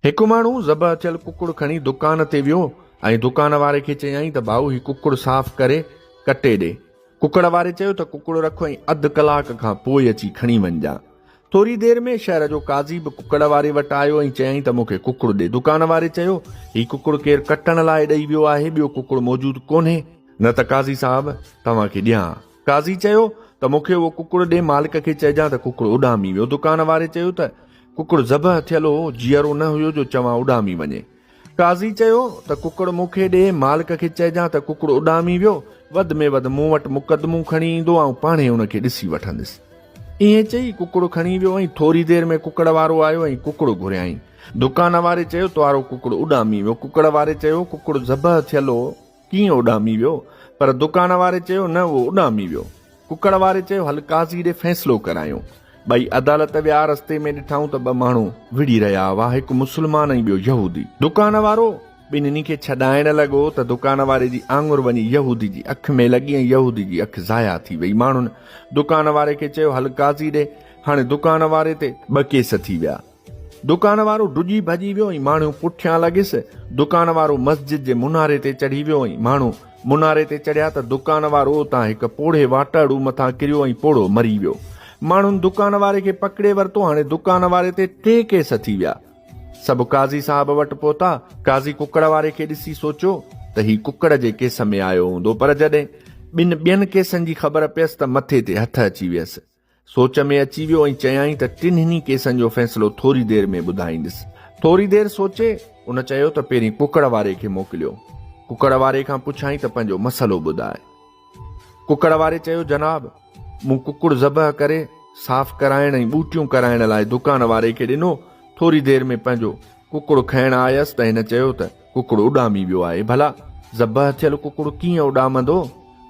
हिकु माण्हू ज़बह थियल कुकुड़ खणी दुकान ते वियो ऐं दुकान वारे खे चयाईं त भाऊ ही कुकुड़ साफ़ करे कटे ॾे। कुकड़ वारे चयो त कुकुड़ रखो ऐं अधु कलाक खां पोइ अची खणी वञजांइ। थोरी देरि में शहर जो काज़ी बि कुकड़ वारे वटि आयो ऐं चयाईं त मूंखे कुकुड़ ॾे। दुकान वारे चयो ही कुकुड़ केरु कटण लाइ ॾेई वियो आहे, ॿियो कुकुड़ मौजूदु कोन्हे, न त काज़ी साहब तव्हांखे ॾियां। काज़ी चयो त मूंखे उहो कुकुड़ ॾे, मालिक खे चइजां त कुकुड़ उॾामी वियो। दुकान वारे चयो त कुकुड़ ज़बह थियल हो, जीअरो न हुयो जो चवां उॾामी वञे। काज़ी चयो त कुकुड़ मूंखे ॾे, मालिक खे चइजां त कुकुड़ उॾामी वियो, वधि में वधि मूं वटि मुक़दमो खणी ईंदो ऐं पाणे हुनखे ॾिसी वठंदुसि। ईअं चई कुकुड़ खणी वियो ऐं थोरी देरि में कुकड़ वारो आयो ऐं कुकुड़ घुरियाईं। दुकान वारे चयो तुहारो कुकुड़ उॾामी वियो। कुकड़ वारे चयो कुकुड़ ज़बह थियल हो, कीअं उॾामी वियो? पर दुकान वारे चयो न उहो उॾामी वियो। कुकड़ वारे चयो हल काज़ी ॾे फ़ैसिलो करायूं। ॿई अदालत विया, रस्ते में ॾिठऊं त ॿ माण्हू विड़ी रहिया हुआ, हिकु मुस्लमान ऐं ॿियो यहूदी। दुकान वारो ॿिन्हिनि खे छॾाइण लॻो त दुकान वारे जी आङुर वञी यहूदी जी अखि में लॻी ऐं यहूदी जी अखि ज़ाया थी वई। माण्हुनि दुकान वारे खे चयो हल काज़ी ॾे। हाणे दुकान वारे ते 2 केस थी विया। दुकान वारो ॾुजी भॼी वियो ऐं माण्हू पुठियां लॻियसि। दुकान वारो मस्जिद जे मुनारे ते चढ़ी वियो ऐं माण्हू मुनारे ते चढ़िया त दुकान वारो उतां हिकु पोढ़े वाटड़ू मथां किरियो ऐं पोढ़ो मरी वियो। माण्हुनि दुकान वारे खे पकिड़े वरितो। हाणे दुकान वारे ते 3 केस थी विया। सभु काज़ी साहब वटि पहुता। काज़ी कुकड़ वारे खे ॾिसी सोचियो त ही कुकड़ जे केस में आयो हूंदो, पर जॾहिं ॿियनि केसनि जी ख़बर पियसि त मथे ते हथ अची वियसि। सोच में अची वियो ऐं चयाईं त 3 केसनि जो फ़ैसिलो थोरी देरि में ॿुधाईंदुसि। थोरी देरि सोचे उन चयो त पहिरीं कुकड़ वारे खे मोकिलियो। कुकड़ वारे खां पुछाईं त पंहिंजो मसलो ॿुधाए। कुकड़ वारे चयो जनाब मूं कुकुड़ ज़बह करे साफ़ कराइण ऐं ॿूटियूं कराइण लाइ दुकान वारे खे ॾिनो। थोरी देरि में पंहिंजो कुकुड़ खणण आयसि त हिन चयो त कुकुड़ उॾामी वियो आहे। भला ज़बह थियल कुकुड़ कीअं उॾामंदो?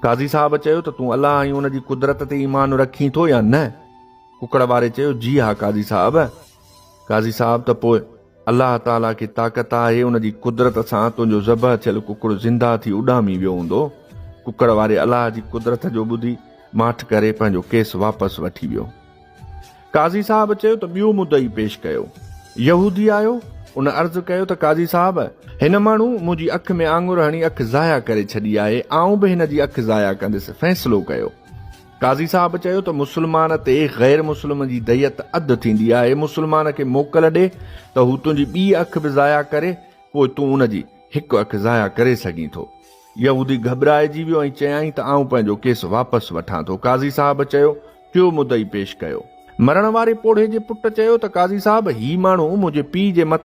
काज़ी साहब चयो त तूं अलाह ऐं उन जी कुदरत ते ईमान रखी थो या न? कुकड़ वारे चयो जी हा काज़ी साहब। काज़ी साहब त पोइ अलाह ताला खे ताक़त आहे, उन जी कुदरत सां तुंहिंजो ज़बह थियल कुकुड़ ज़िंदा थी उॾामी वियो हूंदो। कुकड़ वारे अलाह जी कुदरत जो ॿुधी माठ करे पंहिंजो केस वापसि वठी वियो। काज़ी साहब चयो त ॿियो मुदई पेश कयो। यहूदी आयो। उन अर्ज़ु कयो त काज़ी साहब हिन माण्हू मुंहिंजी अखि में आङुर हणी अखि ज़ाया करे छॾी आहे, आऊं बि हिन जी अखि ज़ाया कंदुसि, फ़ैसिलो कयो। काज़ी साहब चयो त मुस्लमान ते ग़ैर मुस्लिम जी दयत अधु थींदी आहे। मुस्लमान खे मोकल ॾे त हू तुंहिंजी ॿी अखि बि ज़ाया करे, पोइ तूं उन जी हिकु अखि ज़ाया करे सघीं थो। यहूदी घबराइजी वियो ऐं चयाईं त आऊं पंहिंजो केस वापसि वठां थो। काज़ी साहब चयो टियों मुदई पेश कयो। मरण वारे पोढ़े जे पुट चयो त काज़ी साहब ही माण्हू मुंहिंजे पीउ जे